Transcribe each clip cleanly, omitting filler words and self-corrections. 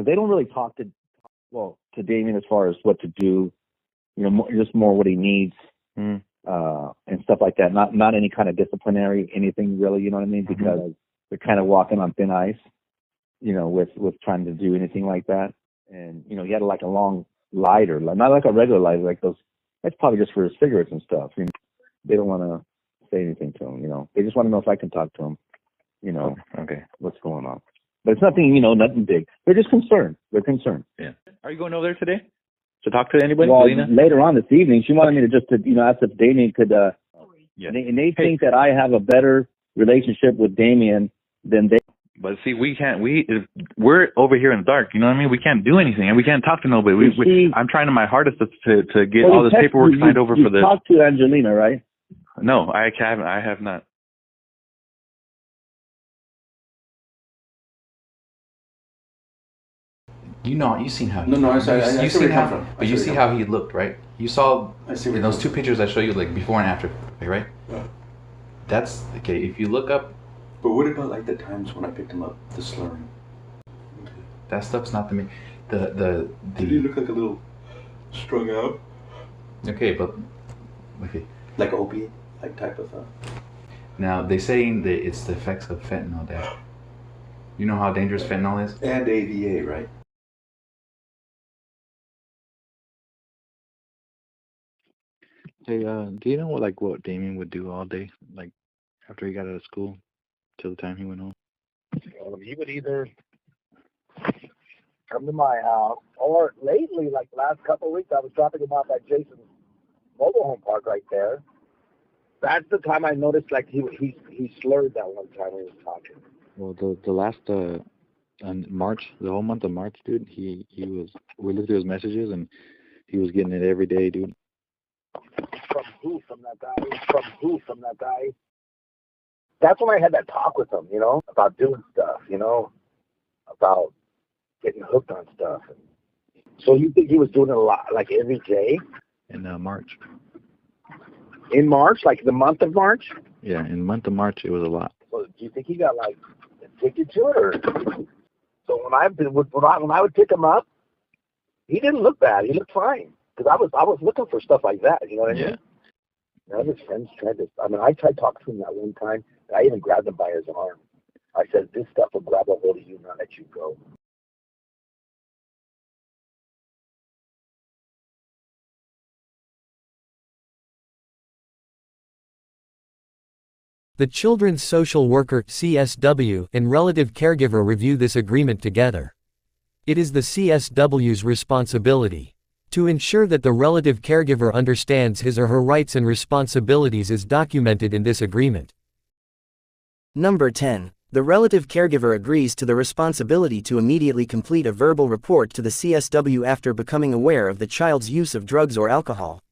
because they don't really talk to Damien as far as what to do, just more what he needs, and stuff like that. Not any kind of disciplinary, anything really, you know what I mean? Because they're kind of walking on thin ice, with trying to do anything like that. And, he had like a long lighter, not like a regular lighter, like those, that's probably just for his cigarettes and stuff. They don't want to say anything to him, They just want to know if I can talk to him, Okay. what's going on. But it's nothing, nothing big. They're just concerned. They're concerned. Yeah. Are you going over there today to talk to anybody? Well, Selena? later on this evening, she wanted me to ask if Damien could, Yeah. and they think that I have a better relationship with Damien than they. But see, we're over here in the dark, you know what I mean? We can't do anything, and we can't talk to nobody. I'm trying my hardest to get all this paperwork signed over for this. You talked to Angelina, right? No, I haven't. I have not. You seen how he I see where you come from. But you see how he looked, right? You saw in those two pictures I show you, like before and after, right? Yeah. That's okay. If you look up, but what about like the times when I picked him up, the slurring? that stuff's not the main. Did he look like a little strung out? Okay, but okay. Like opiate, like type of. Now they saying that it's the effects of fentanyl. Dad, you know how dangerous fentanyl is? And AVA, right? Hey, do you know what Damien would do all day, like after he got out of school, till the time he went home? He would either come to my house, or lately, like the last couple of weeks, I was dropping him off at Jason's mobile home park right there. That's the time I noticed, like he slurred that one time when he was talking. Well, the last on March, the whole month of March, dude, we looked through his messages and he was getting it every day, dude. From who? From that guy? From who? From that guy? That's when I had that talk with him, about doing stuff, about getting hooked on stuff. So you think he was doing it a lot, like every day? In March. In March, like the month of March? Yeah, in the month of March, it was a lot. Well, do you think he got like addicted to it, or? So when I would pick him up, he didn't look bad. He looked fine, because I was looking for stuff like that. You know what I mean? None of his friends tried to. I tried talking to him that one time, and I even grabbed him by his arm. I said, "This stuff will grab a hold of you, not let you go." The Children's Social Worker (CSW) and Relative Caregiver review this agreement together. It is the CSW's responsibility to ensure that the relative caregiver understands his or her rights and responsibilities as documented in this agreement. Number 10. The relative caregiver agrees to the responsibility to immediately complete a verbal report to the CSW after becoming aware of the child's use of drugs or alcohol.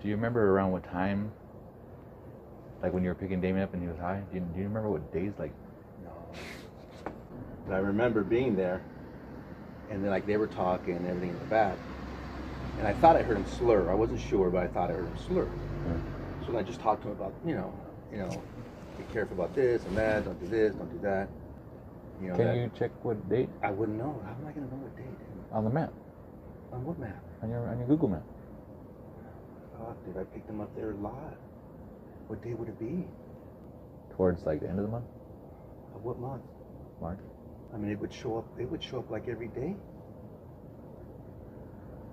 Do you remember around what time, like when you were picking Damien up and he was high? Do you remember what days, like? No. But I remember being there, and then like they were talking and everything in the back, and I thought I heard him slur. I wasn't sure, but I thought I heard him slur. So I just talked to him about, be careful about this and that. Don't do this. Don't do that. Can you check what date? I wouldn't know. How am I gonna know what date? On the map. On what map? On your Google map. Fuck, dude, I picked him up there a lot. What day would it be? Towards like the end of the month? Of what month? March. I mean, it would show up like every day.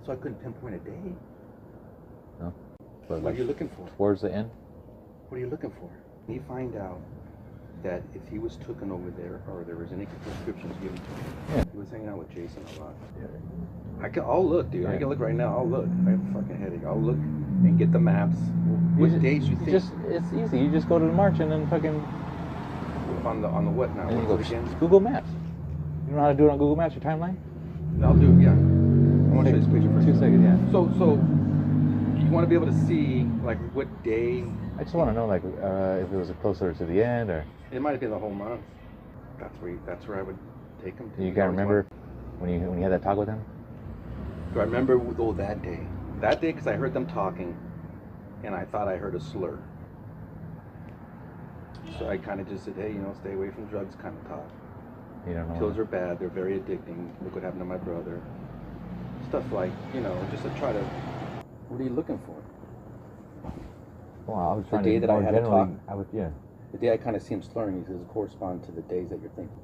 So I couldn't pinpoint a day. No. But what are you looking for? Towards the end? What are you looking for? You find out that if he was taken over there, or there was any prescriptions given to him, he was hanging out with Jason a lot. I'll look, dude. I can look right now. I'll look. I have a fucking headache. I'll look and get the maps. What days you think? It's easy. You just go to the March and then fucking on the what now? What is it again? Google Maps. You know how to do it on Google Maps? Your timeline? I'll do it. Yeah. I want to show you this picture for 2 seconds. Yeah. So you want to be able to see like what day? I just want to know like if it was closer to the end or. It might have been the whole month. That's where I would take him to. You can't remember when you had that talk with him? So I remember, that day. That day, because I heard them talking, and I thought I heard a slur. So I kind of just said, hey, stay away from drugs kind of talk. You don't know. Pills are bad. They're very addicting. Look what happened to my brother. Stuff like, just to try to, what are you looking for? Well, I was trying the day to that I had generally, to talk, the day I kind of see him slurring, he says, correspond to the days that you're thinking.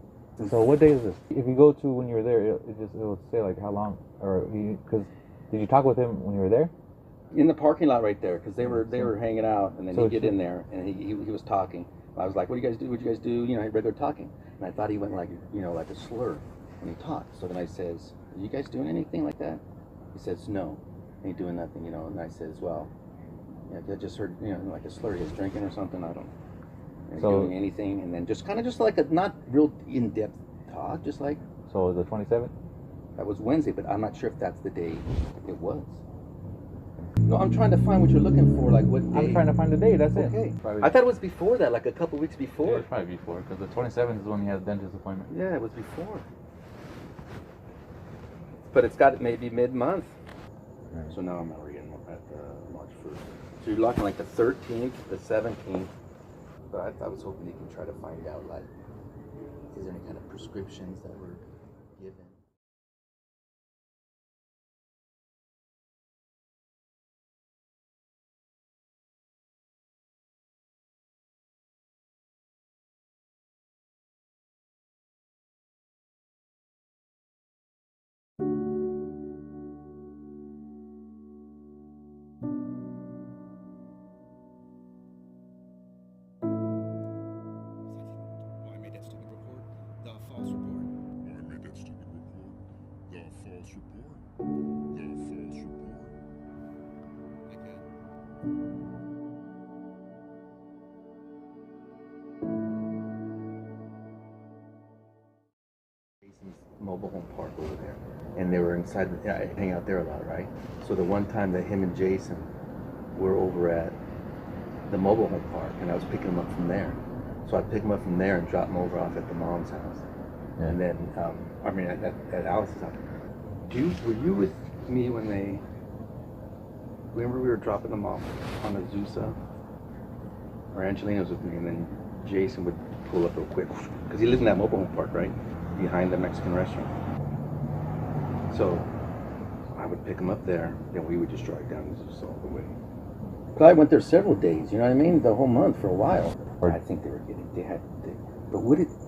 So what day is this? If you go to when you were there, it'll say like how long, or because did you talk with him when you were there? In the parking lot right there, because they were hanging out, and then he'd get in there, and he was talking. I was like, what do you guys do? What do you guys do? Regular talking. And I thought he went like, like a slur when he talked. So then I says, are you guys doing anything like that? He says, no, ain't doing nothing, And I says, well, I just heard, like a slur. He was drinking or something. I don't know. Doing anything. And then just like a not real in-depth talk, just like. So the 27th? That was Wednesday, but I'm not sure if that's the day it was. No, I'm trying to find what you're looking for, like what day. I'm trying to find the day, that's it. Okay. I thought it was before that, like a couple weeks before. Yeah, it's probably before, because the 27th is when he has a dentist appointment. Yeah, it was before. But it's got maybe mid-month. Right. So now I'm already at March 1st. So you're looking like the 13th, the 17th. But I was hoping you can try to find out, like, is there any kind of prescriptions that were given? Mobile home park over there, and they were inside. I hang out there a lot, right? So the one time that him and Jason were over at the mobile home park, and I was picking them up from there. So I'd pick them up from there and drop them over off at the mom's house, and then at Alice's house. Were you with me when they? Remember we were dropping them off on Azusa, or Angelina was with me, and then Jason would pull up real quick because he lives in that mobile home park, right? Behind the Mexican restaurant. So I would pick him up there, then we would just drive down all the way. But I went there several days, you know what I mean? The whole month for a while. I think but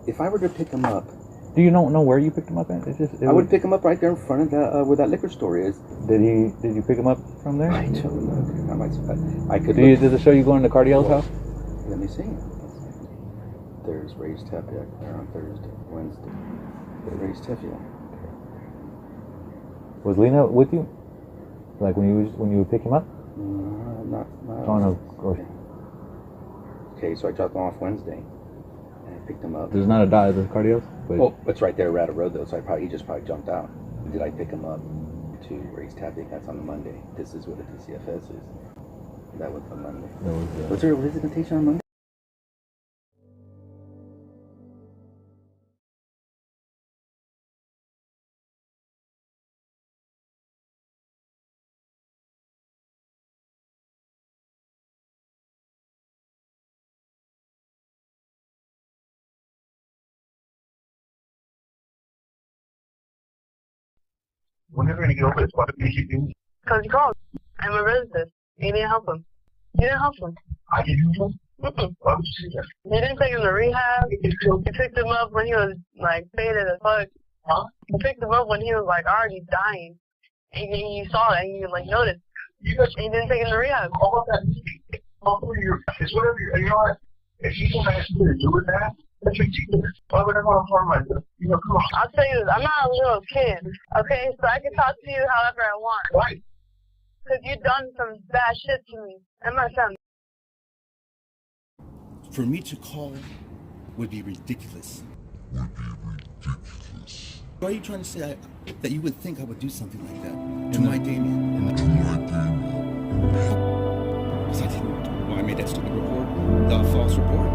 if I were to pick him up? Do you know where you picked him up at? I would pick him up right there in front of where that liquor store is. Did you pick him up from there? I don't know. I could. Does it show you going to Cardiel's house? Let me see. There's Ray's Tepic there on Thursday, Wednesday. Ray's Tepic. Was Lena with you? Like when you would pick him up? Not. Oh no. Okay, so I dropped him off Wednesday, and I picked him up. There's not a dot at the Cardiel's? Well, it's right there, Rata Road though. So he just probably jumped out. Did I pick him up to Ray's Tepic? That's on the Monday. This is where the DCFS is. That was on Monday. Was there a visitation on Monday? When are we going to get over this? What did you do? Because you called. I'm a resident. You didn't help him. You didn't help him. I didn't help him? Why would you say that? You didn't take him to rehab. You picked him up when he was, like, faded as fuck. Huh? You picked him up when he was, like, already dying. And you saw it, and you, like, noticed. And you didn't take him to rehab. All of that. It's whatever you know what? If you don't ask me to do with that, that's ridiculous. Why would I want to harm myself? Come on. I'll tell you this. I'm not a little kid, okay? So I can talk to you however I want. Right. Because you've done some bad shit to me and my family. For me to call would be ridiculous. Why are you trying to say that you would think I would do something like that to my Damien? Because I didn't. Well, I made that stupid report. The false report.